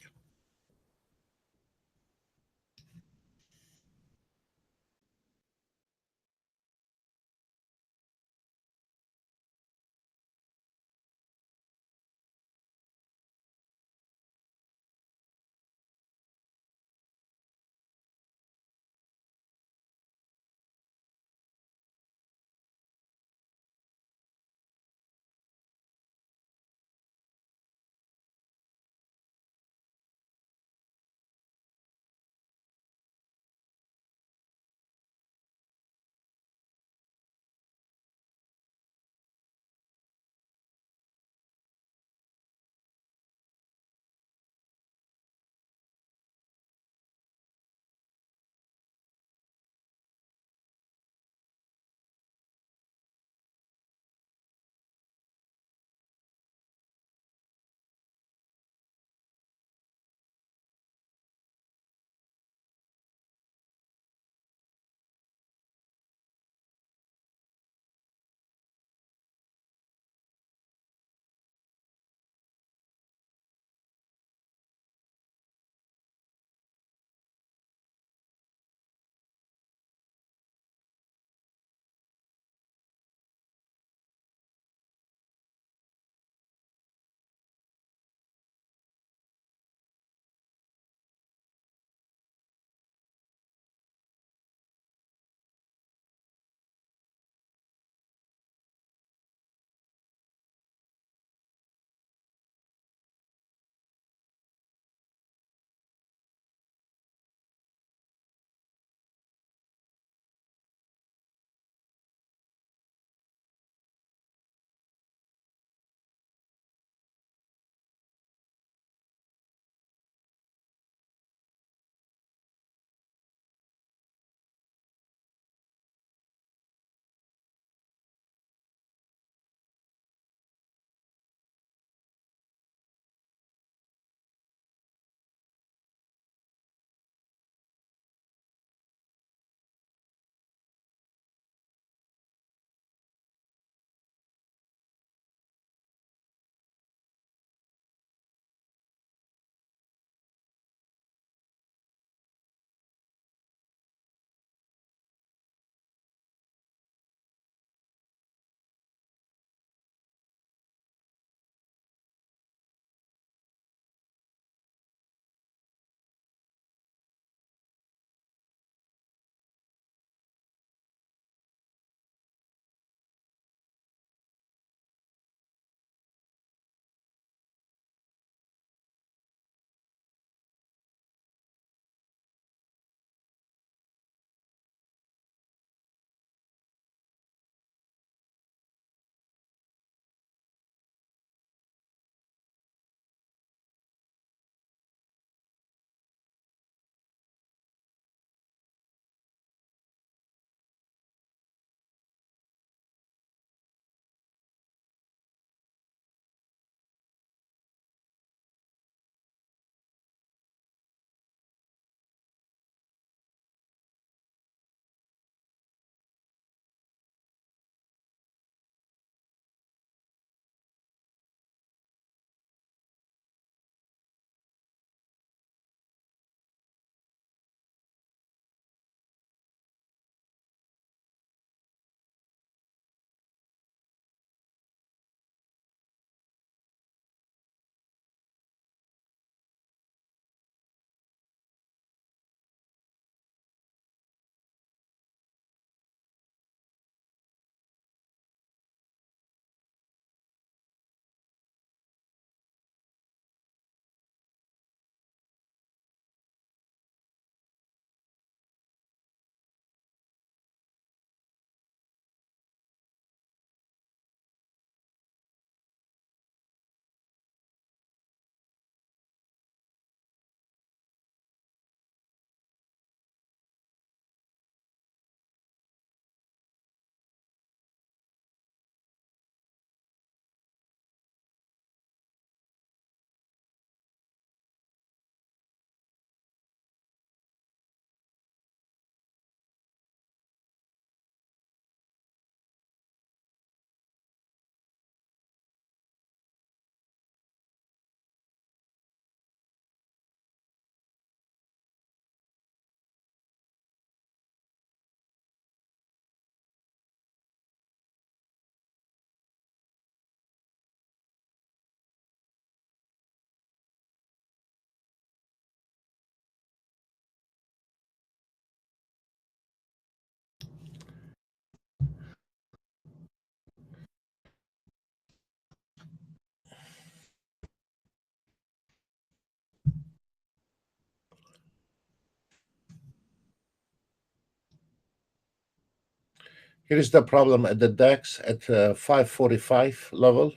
Here's the problem at the DAX at 545 level.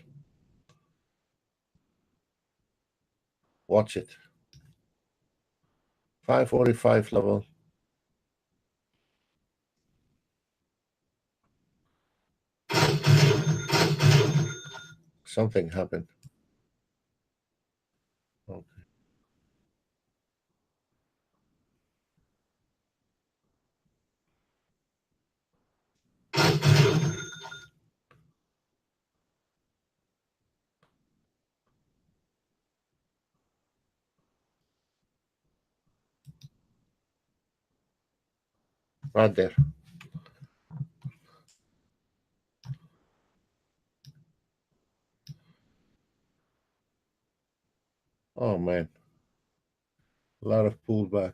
Watch it. 545 level. Something happened. Okay. Right there. Oh man, a lot of pullback.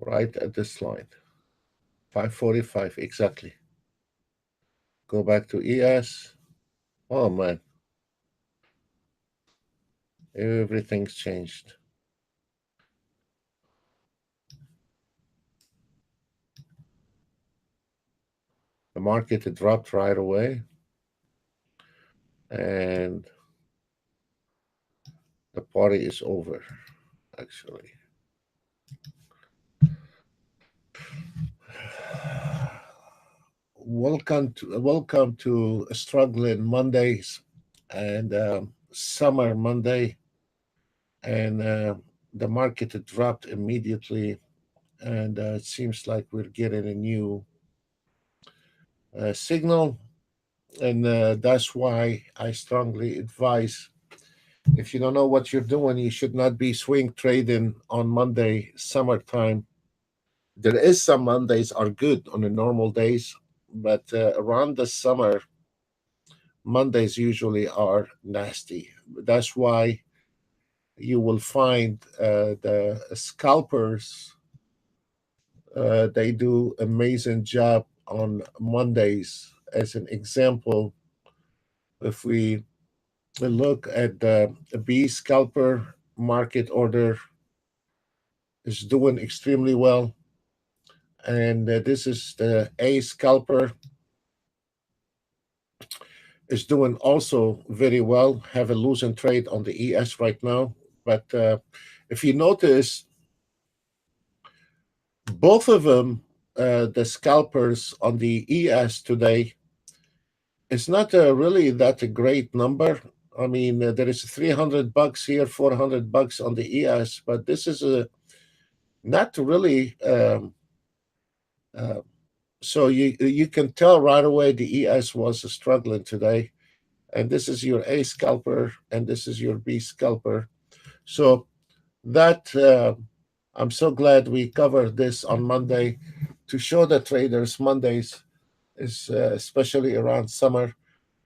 Right at this line. 545 exactly. Go back to ES. Oh man, everything's changed. The market had dropped right away, and the party is over, actually. Welcome to struggling Mondays and summer Monday, and the market had dropped immediately, and it seems like we're getting a new signal, and that's why I strongly advise, if you don't know what you're doing, you should not be swing trading on Monday summertime. There is some Mondays are good on the normal days, but around the summer, Mondays usually are nasty. That's why you will find the scalpers, they do amazing job on Mondays. As an example, if we look at the B scalper, market order is doing extremely well, and this is the A scalper, is doing also very well. Have a losing trade on the ES right now, but if you notice, both of them, the scalpers on the ES today, it's not really that a great number. I mean, there is $300 here, $400 on the ES, but this is a not really. Uh, so you can tell right away the ES was struggling today, and this is your A scalper, and this is your B scalper. So that I'm so glad we covered this on Monday to show the traders Mondays is especially around summer.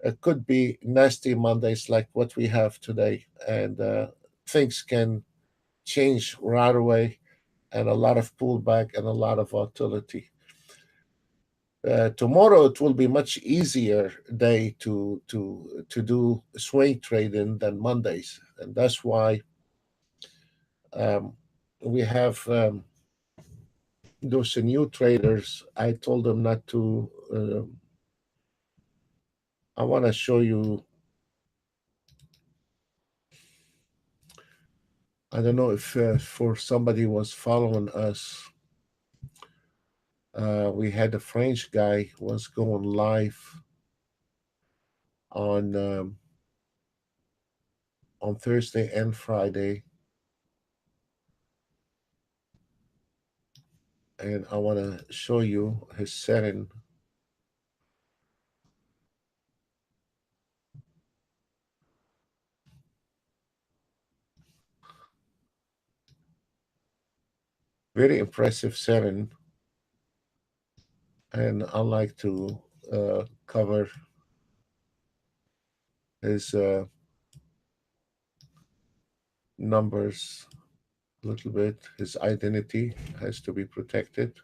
It could be nasty Mondays like what we have today, and things can change right away, and a lot of pullback and a lot of volatility. Tomorrow it will be much easier day to do swing trading than Mondays, and that's why um, we have those new traders. I told them not to. I want to show you. I don't know if for somebody was following us, we had a French guy was going live on Thursday and Friday, and I want to show you his setting. Very impressive setting, and I like to cover his numbers a little bit. His identity has to be protected.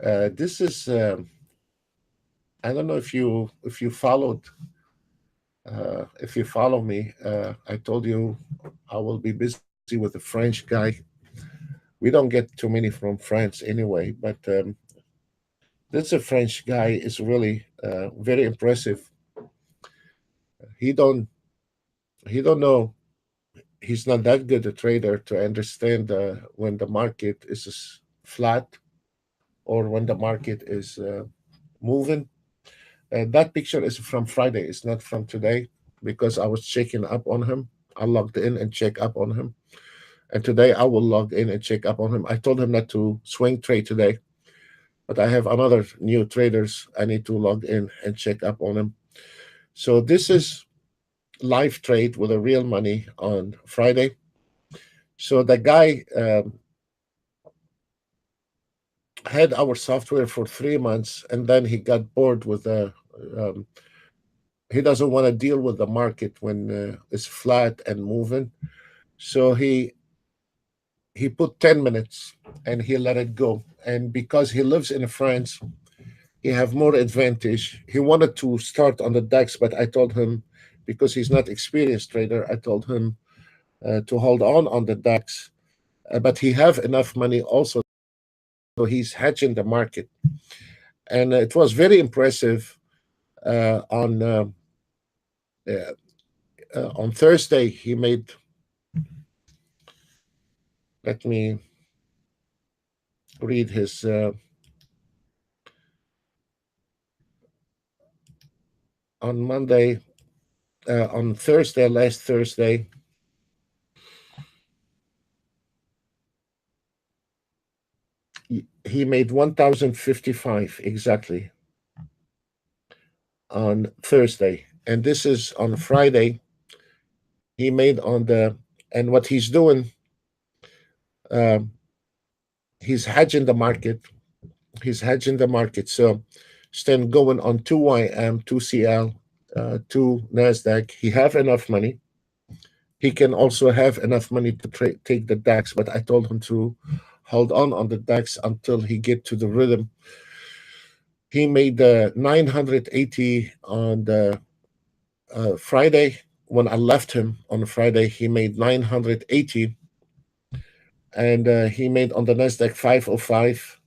This is I don't know if you followed if you follow me. I told you I will be busy with a French guy. We don't get too many from France anyway, but this a French guy is really very impressive. He don't he don't know. He's not that good a trader to understand when the market is flat or when the market is moving. That picture is from Friday. It's not from today because I was checking up on him. I logged in and check up on him. And today I will log in and check up on him. I told him not to swing trade today, but I have another new traders. I need to log in and check up on him. So this is live trade with a real money on Friday. So the guy had our software for 3 months, and then he got bored with the. He doesn't want to deal with the market when it's flat and moving. So he put 10 minutes and he let it go. And because he lives in France, he have more advantage. He wanted to start on the DAX, but I told him because he's not experienced trader, I told him to hold on the DAX. But he have enough money also, so he's hedging the market. And it was very impressive uh, on Thursday. He made. Let me read his. On Monday, on Thursday, last Thursday, he made 1,055 exactly on Thursday, and this is on Friday. He made on the and what he's doing, um, he's hedging the market. He's hedging the market. So instead going on two YM, two CL, two Nasdaq, he have enough money. He can also have enough money to take the DAX, but I told him to hold on the DAX until he get to the rhythm. He made the 980 on the Friday. When I left him on Friday, he made 980, and he made on the Nasdaq 505.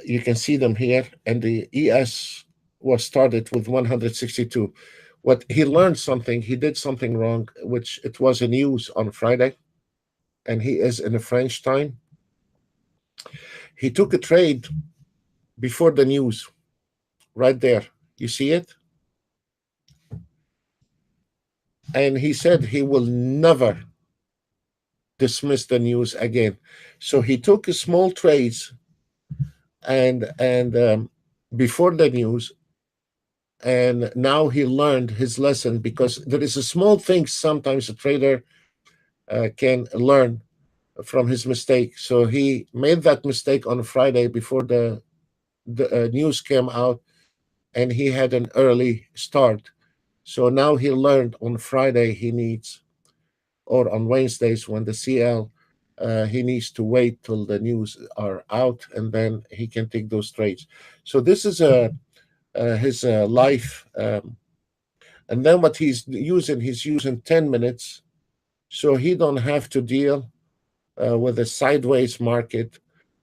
You can see them here, and the ES was started with 162. What he learned something, he did something wrong, which it was a news on Friday, and he is in the French time. He took a trade before the news, right there. You see it? And he said he will never dismiss the news again. So he took a small trades and before the news, and now he learned his lesson because there is a small thing sometimes a trader can learn from his mistake. So he made that mistake on Friday before the news came out, and he had an early start. So now he learned on Friday he needs, or on Wednesdays when the CL, he needs to wait till the news are out, and then he can take those trades. So this is his life. And then what he's using 10 minutes, so he don't have to deal with a sideways market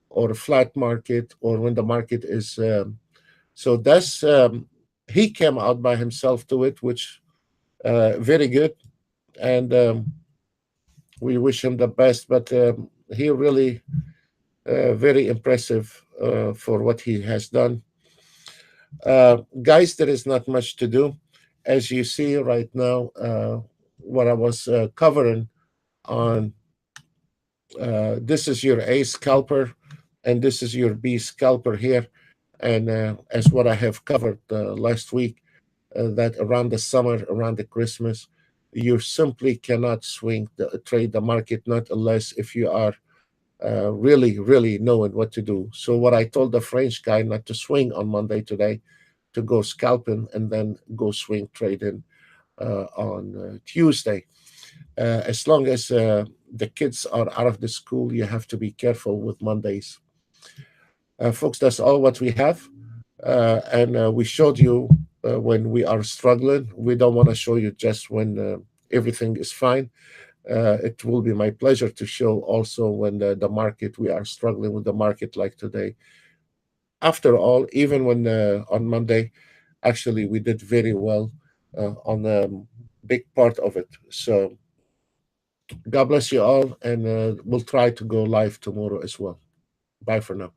or a flat market or when the market is. So that's he came out by himself to it, which very good, and we wish him the best. But he really very impressive for what he has done. Guys, there is not much to do. As you see right now, what I was covering on this is your A scalper, and this is your B scalper here. And as what I have covered last week, that around the summer, around the Christmas, you simply cannot trade the market, not unless if you are really, really knowing what to do. So what I told the French guy not to swing on Monday today, to go scalping and then go swing trading on Tuesday. As long as the kids are out of the school, you have to be careful with Mondays. Folks, that's all what we have. And we showed you when we are struggling. We don't want to show you just when everything is fine. It will be my pleasure to show also when the market, we are struggling with the market like today. After all, even when on Monday, actually, we did very well on a big part of it. So God bless you all, and we'll try to go live tomorrow as well. Bye for now.